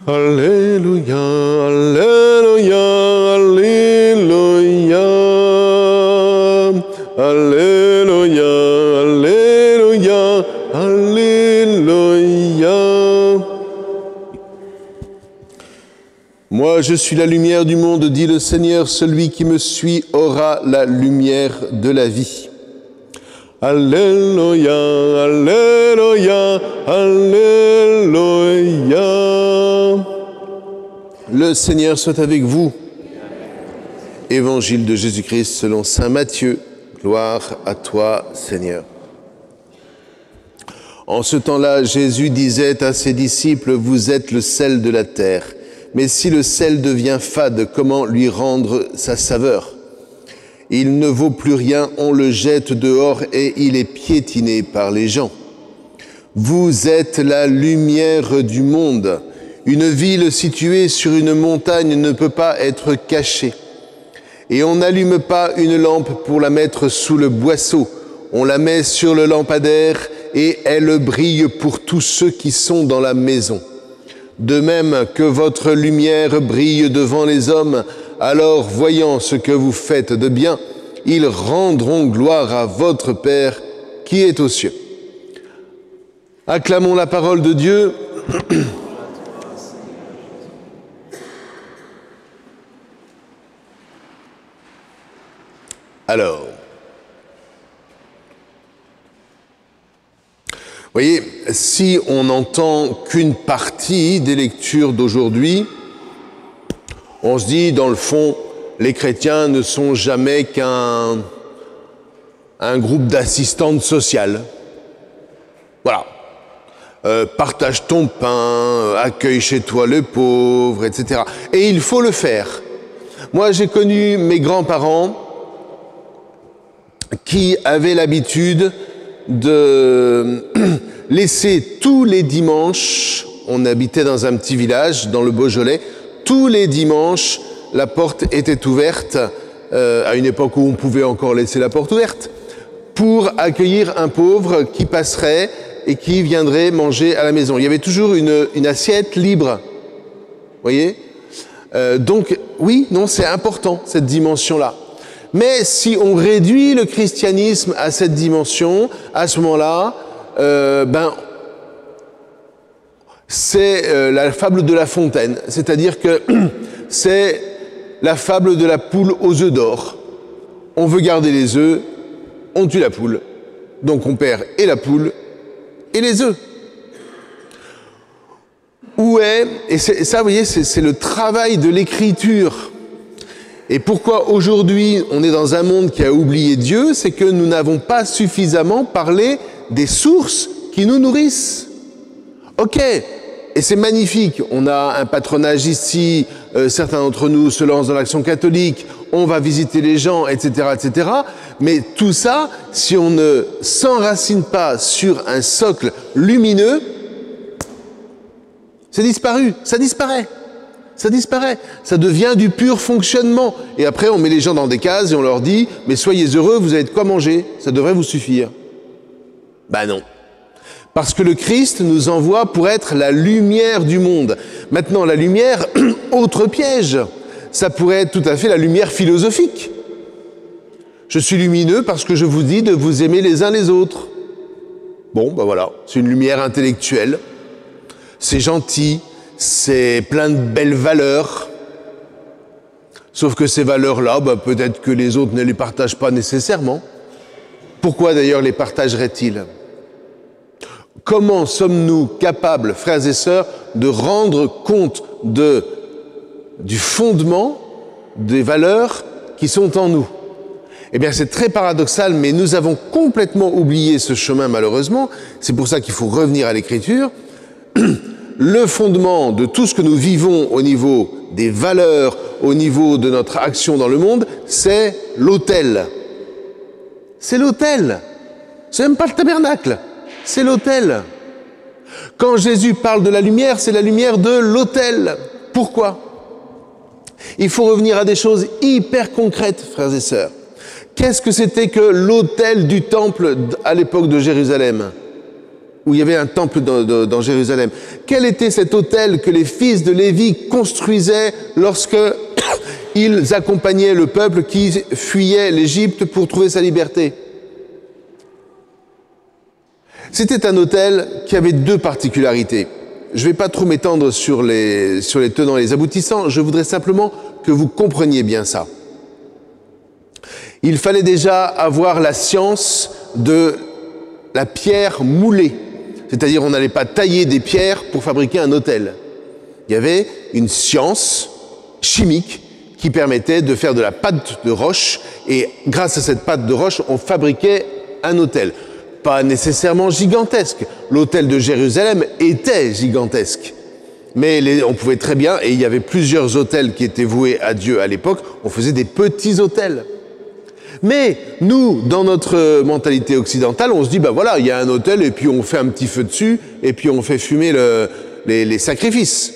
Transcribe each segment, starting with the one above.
Alléluia, Alléluia, Alléluia, Alléluia, Alléluia, Alléluia. Moi, je suis la lumière du monde, dit le Seigneur, celui qui me suit aura la lumière de la vie. Alléluia, Alléluia, Alléluia. Le Seigneur soit avec vous. Évangile de Jésus-Christ selon saint Matthieu. Gloire à toi, Seigneur. En ce temps-là, Jésus disait à ses disciples, « Vous êtes le sel de la terre. Mais si le sel devient fade, comment lui rendre sa saveur ? Il ne vaut plus rien, on le jette dehors et il est piétiné par les gens. Vous êtes la lumière du monde. Une ville située sur une montagne ne peut pas être cachée. Et on n'allume pas une lampe pour la mettre sous le boisseau. On la met sur le lampadaire et elle brille pour tous ceux qui sont dans la maison. De même que votre lumière brille devant les hommes, alors voyant ce que vous faites de bien, ils rendront gloire à votre Père qui est aux cieux. » Acclamons la parole de Dieu. Alors, vous voyez, si on n'entend qu'une partie des lectures d'aujourd'hui, on se dit, dans le fond, les chrétiens ne sont jamais qu'un groupe d'assistantes sociales. Voilà. Partage ton pain, accueille chez toi le pauvre, etc. Et il faut le faire. Moi, j'ai connu mes grands-parents qui avaient l'habitude de laisser tous les dimanches, on habitait dans un petit village, dans le Beaujolais, tous les dimanches, la porte était ouverte, à une époque où on pouvait encore laisser la porte ouverte, pour accueillir un pauvre qui passerait et qui viendrait manger à la maison. Il y avait toujours une assiette libre, vous voyez ? Donc, oui, non, c'est important, cette dimension-là. Mais si on réduit le christianisme à cette dimension, à ce moment-là, c'est la fable de La Fontaine. C'est-à-dire que c'est la fable de la poule aux œufs d'or. On veut garder les œufs, on tue la poule. Donc on perd et la poule et les œufs. Où est, et ça, vous voyez, c'est le travail de l'écriture. Et pourquoi aujourd'hui on est dans un monde qui a oublié Dieu, c'est que nous n'avons pas suffisamment parlé des sources qui nous nourrissent. Ok, et c'est magnifique, on a un patronage ici, certains d'entre nous se lancent dans l'action catholique, on va visiter les gens, etc., etc. Mais tout ça, si on ne s'enracine pas sur un socle lumineux, c'est disparu, ça disparaît. Ça disparaît, ça devient du pur fonctionnement. Et après, on met les gens dans des cases et on leur dit « Mais soyez heureux, vous avez de quoi manger, ça devrait vous suffire. » Ben non. Parce que le Christ nous envoie pour être la lumière du monde. Maintenant, la lumière, autre piège, ça pourrait être tout à fait la lumière philosophique. Je suis lumineux parce que je vous dis de vous aimer les uns les autres. Bon, ben voilà, c'est une lumière intellectuelle. C'est gentil. C'est plein de belles valeurs, sauf que ces valeurs-là, peut-être que les autres ne les partagent pas nécessairement. Pourquoi d'ailleurs les partageraient-ils ? Comment sommes-nous capables, frères et sœurs, de rendre compte du fondement des valeurs qui sont en nous ? Eh bien, c'est très paradoxal, mais nous avons complètement oublié ce chemin, malheureusement. C'est pour ça qu'il faut revenir à l'écriture. Le fondement de tout ce que nous vivons au niveau des valeurs, au niveau de notre action dans le monde, c'est l'autel. C'est l'autel. C'est même pas le tabernacle, c'est l'autel. Quand Jésus parle de la lumière, c'est la lumière de l'autel. Pourquoi ? Il faut revenir à des choses hyper concrètes, frères et sœurs. Qu'est-ce que c'était que l'autel du temple à l'époque de Jérusalem ? où il y avait un temple dans Jérusalem. Quel était cet autel que les fils de Lévi construisaient lorsque ils accompagnaient le peuple qui fuyait l'Égypte pour trouver sa liberté? C'était un autel qui avait deux particularités. Je ne vais pas trop m'étendre sur les tenants et les aboutissants, je voudrais simplement que vous compreniez bien ça. Il fallait déjà avoir la science de la pierre moulée, c'est-à-dire on n'allait pas tailler des pierres pour fabriquer un autel. Il y avait une science chimique qui permettait de faire de la pâte de roche, et grâce à cette pâte de roche, on fabriquait un autel. Pas nécessairement gigantesque. L'autel de Jérusalem était gigantesque. Mais on pouvait très bien, et il y avait plusieurs autels qui étaient voués à Dieu à l'époque, on faisait des petits autels. Mais nous, dans notre mentalité occidentale, on se dit, ben voilà, il y a un autel, et puis on fait un petit feu dessus, et puis on fait fumer les sacrifices.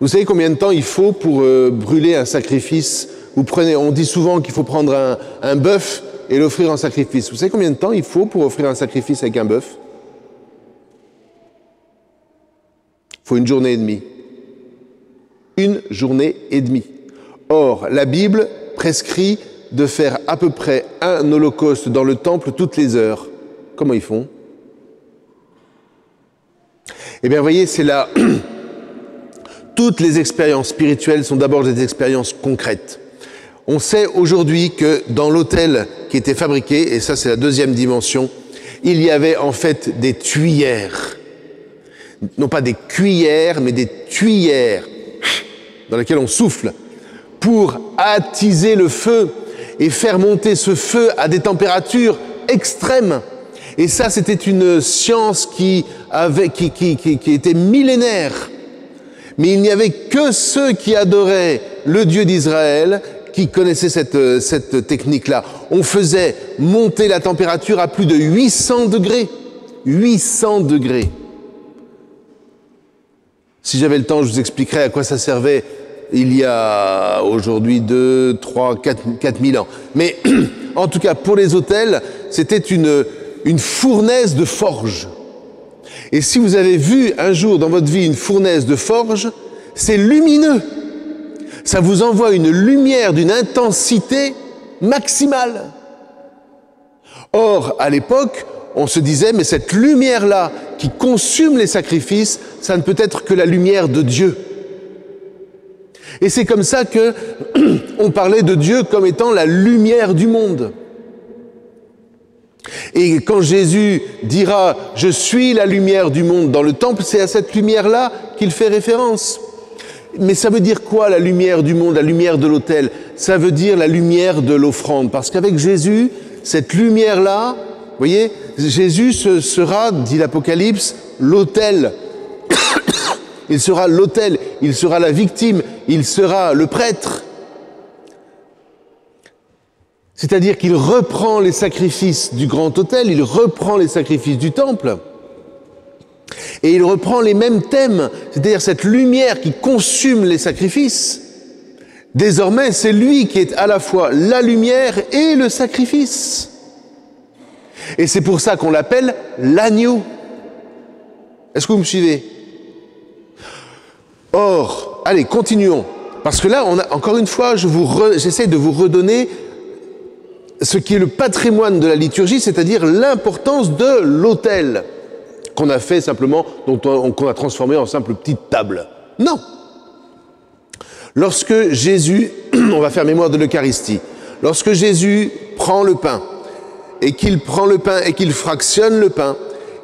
Vous savez combien de temps il faut pour brûler un sacrifice? On dit souvent qu'il faut prendre un bœuf et l'offrir en sacrifice. Vous savez combien de temps il faut pour offrir un sacrifice avec un bœuf? Il faut 1 journée et demie. 1 journée et demie. Or, la Bible prescrit de faire à peu près un holocauste dans le temple toutes les heures. Comment ils font? Eh bien, vous voyez, c'est là... Toutes les expériences spirituelles sont d'abord des expériences concrètes. On sait aujourd'hui que dans l'autel qui était fabriqué, et ça c'est la deuxième dimension, il y avait en fait des tuyères. Non pas des cuillères, mais des tuyères dans lesquelles on souffle pour attiser le feu et faire monter ce feu à des températures extrêmes. Et ça, c'était une science qui était millénaire. Mais il n'y avait que ceux qui adoraient le Dieu d'Israël qui connaissaient cette technique-là. On faisait monter la température à plus de 800 degrés. 800 degrés. Si j'avais le temps, je vous expliquerais à quoi ça servait il y a aujourd'hui 2, 3, 4 000 ans. Mais en tout cas, pour les autels, c'était une fournaise de forge. Et si vous avez vu un jour dans votre vie une fournaise de forge, c'est lumineux. Ça vous envoie une lumière d'une intensité maximale. Or, à l'époque, on se disait, mais cette lumière-là qui consume les sacrifices, ça ne peut être que la lumière de Dieu. Et c'est comme ça que on parlait de Dieu comme étant la lumière du monde. Et quand Jésus dira « Je suis la lumière du monde » dans le temple, c'est à cette lumière-là qu'il fait référence. Mais ça veut dire quoi, la lumière du monde, la lumière de l'autel? Ça veut dire la lumière de l'offrande. Parce qu'avec Jésus, cette lumière-là, vous voyez, Jésus sera, dit l'Apocalypse, l'autel. Il sera l'autel, il sera la victime, il sera le prêtre. C'est-à-dire qu'il reprend les sacrifices du grand autel, il reprend les sacrifices du temple, et il reprend les mêmes thèmes, c'est-à-dire cette lumière qui consume les sacrifices. Désormais, c'est lui qui est à la fois la lumière et le sacrifice. Et c'est pour ça qu'on l'appelle l'agneau. Est-ce que vous me suivez? Or, allez, continuons. Parce que là, encore une fois, j'essaie de vous redonner ce qui est le patrimoine de la liturgie, c'est-à-dire l'importance de l'autel, qu'on a fait simplement, qu'on a transformé en simple petite table. Non. Lorsque Jésus, on va faire mémoire de l'Eucharistie, lorsque Jésus prend le pain, et qu'il fractionne le pain,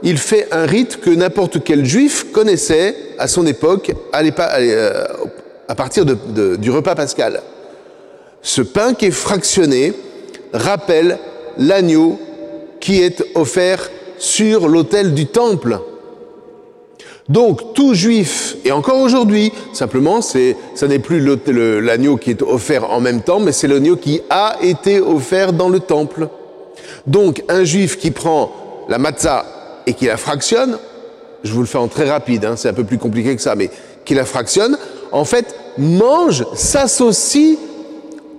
il fait un rite que n'importe quel juif connaissait à son époque, à partir du repas pascal. Ce pain qui est fractionné rappelle l'agneau qui est offert sur l'autel du temple. Donc tout juif, et encore aujourd'hui, simplement, ça n'est plus l'agneau qui est offert en même temps, mais c'est l'agneau qui a été offert dans le temple. Donc un juif qui prend la matzah et qui la fractionne, je vous le fais en très rapide, hein, c'est un peu plus compliqué que ça, mais qui la fractionne, en fait, s'associe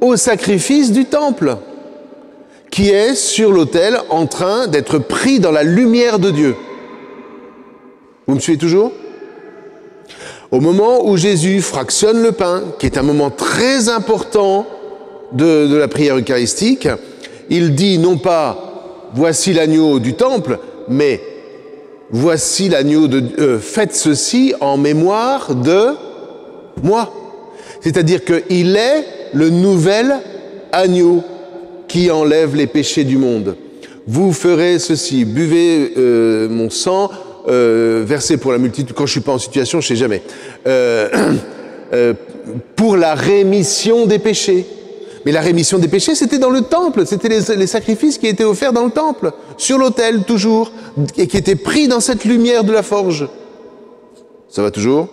au sacrifice du temple, qui est sur l'autel en train d'être pris dans la lumière de Dieu. Vous me suivez toujours ? Au moment où Jésus fractionne le pain, qui est un moment très important de la prière eucharistique, il dit non pas « voici l'agneau du temple », mais « voici l'agneau de... faites ceci en mémoire de moi ». C'est-à-dire qu'il est le nouvel agneau qui enlève les péchés du monde. Vous ferez ceci, buvez mon sang, versé pour la multitude, quand je ne suis pas en situation, je ne sais jamais, pour la rémission des péchés. Mais la rémission des péchés, c'était dans le temple, c'était les sacrifices qui étaient offerts dans le temple, sur l'autel toujours, et qui étaient pris dans cette lumière de la forge. Ça va toujours ?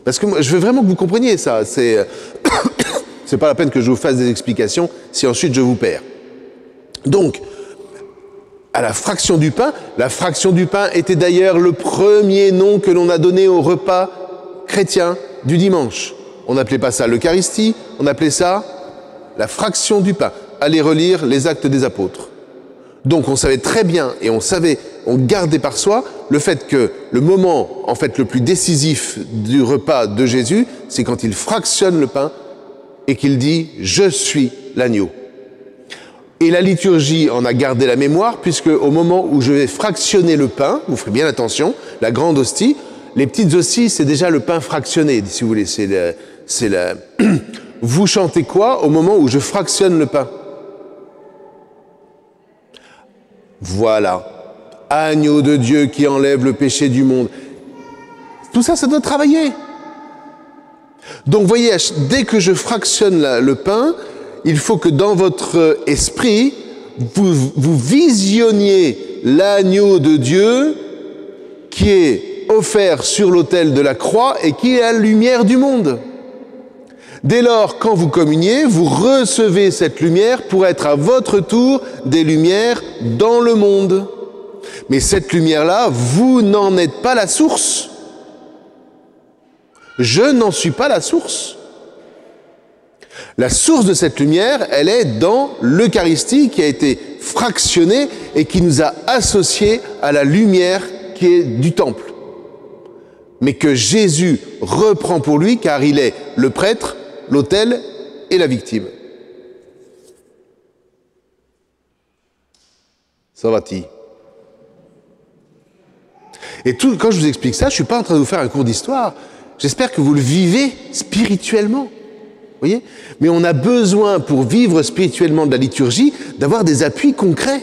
Parce que moi, je veux vraiment que vous compreniez ça. C'est pas la peine que je vous fasse des explications si ensuite je vous perds. Donc, à la fraction du pain était d'ailleurs le premier nom que l'on a donné au repas chrétien du dimanche. On n'appelait pas ça l'Eucharistie, on appelait ça la fraction du pain. Allez relire les Actes des Apôtres. Donc on savait très bien et on gardait par soi le fait que le moment en fait le plus décisif du repas de Jésus, c'est quand il fractionne le pain et qu'il dit « Je suis l'agneau ». Et la liturgie en a gardé la mémoire, puisque au moment où je vais fractionner le pain, vous ferez bien attention, la grande hostie, les petites hosties, c'est déjà le pain fractionné, si vous voulez. Vous chantez quoi au moment où je fractionne le pain ? Voilà, agneau de Dieu qui enlève le péché du monde. Tout ça, ça doit travailler. Donc, vous voyez, dès que je fractionne le pain, il faut que dans votre esprit, vous visionniez l'agneau de Dieu qui est offert sur l'autel de la croix et qui est la lumière du monde. Dès lors, quand vous communiez, vous recevez cette lumière pour être à votre tour des lumières dans le monde. Mais cette lumière-là, vous n'en êtes pas la source. Je n'en suis pas la source. La source de cette lumière, elle est dans l'Eucharistie qui a été fractionnée et qui nous a associés à la lumière qui est du temple. Mais que Jésus reprend pour lui car il est le prêtre, l'autel et la victime. Ça va-t-il ? Et quand je vous explique ça, je ne suis pas en train de vous faire un cours d'histoire. J'espère que vous le vivez spirituellement. Vous voyez ? Mais on a besoin, pour vivre spirituellement de la liturgie, d'avoir des appuis concrets.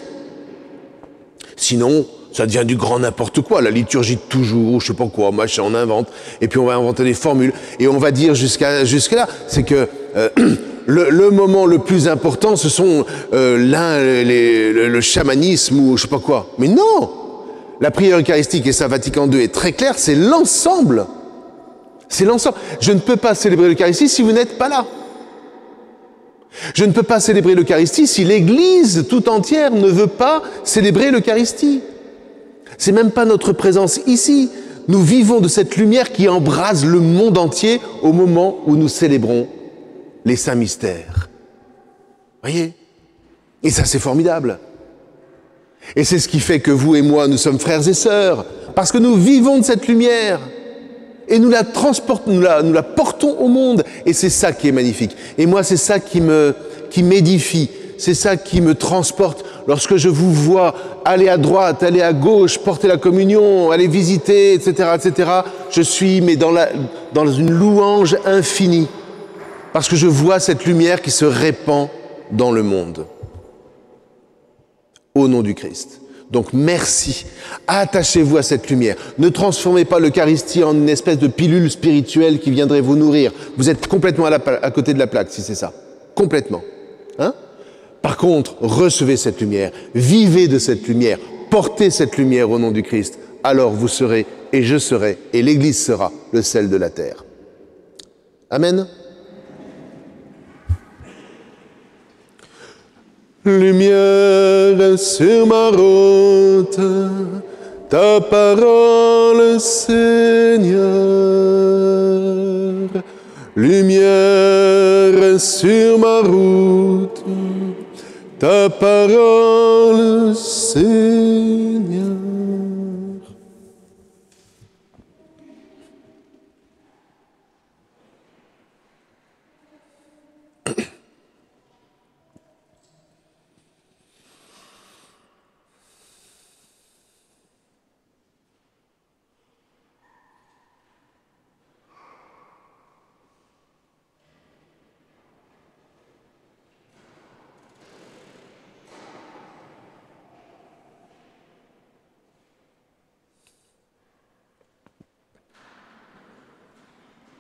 Sinon, ça devient du grand n'importe quoi. La liturgie de toujours, je sais pas quoi, machin, on invente. Et puis on va inventer des formules. Et on va dire jusque-là, c'est que le moment le plus important, ce sont le chamanisme ou je sais pas quoi. Mais non ! La prière eucharistique, et ça Vatican II est très clair, c'est l'ensemble. C'est l'ensemble. Je ne peux pas célébrer l'Eucharistie si vous n'êtes pas là. Je ne peux pas célébrer l'Eucharistie si l'Église tout entière ne veut pas célébrer l'Eucharistie. C'est même pas notre présence ici. Nous vivons de cette lumière qui embrase le monde entier au moment où nous célébrons les saints mystères. Voyez ? Et ça, c'est formidable. Et c'est ce qui fait que vous et moi, nous sommes frères et sœurs, parce que nous vivons de cette lumière. Et nous la transportons, nous la portons au monde. Et c'est ça qui est magnifique. Et moi, c'est ça qui m'édifie. C'est ça qui me transporte. Lorsque je vous vois aller à droite, aller à gauche, porter la communion, aller visiter, etc., etc., je suis dans une louange infinie. Parce que je vois cette lumière qui se répand dans le monde. Au nom du Christ. Donc merci, attachez-vous à cette lumière. Ne transformez pas l'Eucharistie en une espèce de pilule spirituelle qui viendrait vous nourrir. Vous êtes complètement à côté de la plaque, si c'est ça. Complètement. Hein ? Par contre, recevez cette lumière, vivez de cette lumière, portez cette lumière au nom du Christ. Alors vous serez, et je serai, et l'Église sera le sel de la terre. Amen. Lumière sur ma route, ta parole, Seigneur. Lumière sur ma route, ta parole, Seigneur.